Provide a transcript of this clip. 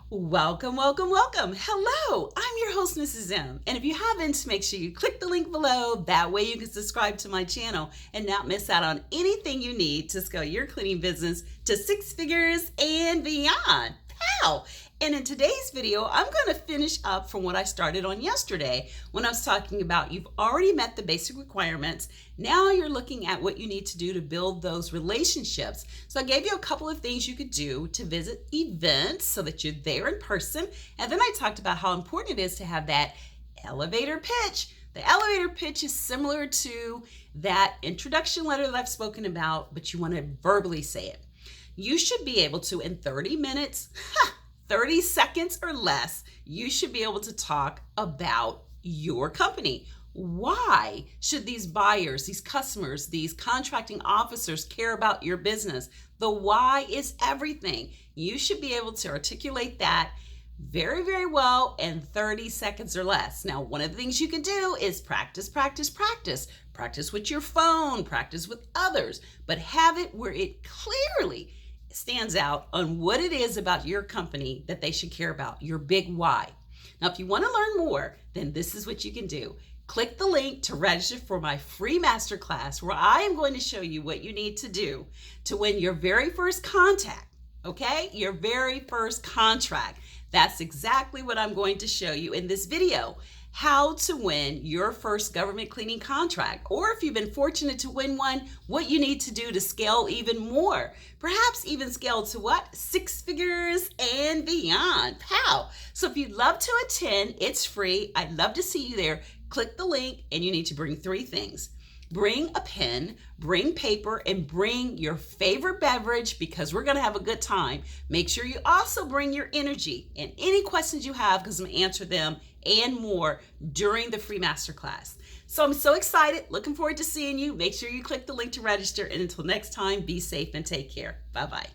Welcome, welcome, welcome. Hello, I'm your host, Mrs. M. And if you haven't, make sure you click the link below. That way you can subscribe to my channel and not miss out on anything you need to scale your cleaning business to 6 figures and beyond. Pow! And in today's video, I'm going to finish up from what I started on yesterday when I was talking about you've already met the basic requirements. Now you're looking at what you need to do to build those relationships. So I gave you a couple of things you could do to visit events so that you're there in person. And then I talked about how important it is to have that elevator pitch. The elevator pitch is similar to that introduction letter that I've spoken about, but you want to verbally say it. You should be able to, in 30 minutes, 30 seconds or less, you should be able to talk about your company. Why should these buyers, these customers, these contracting officers care about your business? The why is everything. You should be able to articulate that very, very well in 30 seconds or less. Now, one of the things you can do is practice, practice, practice. Practice with your phone, practice with others, but have it where it clearly stands out on what it is about your company that they should care about, your big why. Now, if you want to learn more, then this is what you can do. Click the link to register for my free masterclass where I am going to show you what you need to do to win your very first contact, okay? Your very first contract. That's exactly what I'm going to show you in this video. How to win your first government cleaning contract, or if you've been fortunate to win one, what you need to do to scale even more. Perhaps even scale to what? 6 figures and beyond. Pow! So if you'd love to attend, it's free. I'd love to see you there. Click the link and you need to bring 3 things. Bring a pen, bring paper, and bring your favorite beverage because we're going to have a good time. Make sure you also bring your energy and any questions you have because I'm going to answer them and more during the free masterclass. So I'm so excited. Looking forward to seeing you. Make sure you click the link to register. And until next time, be safe and take care. Bye-bye.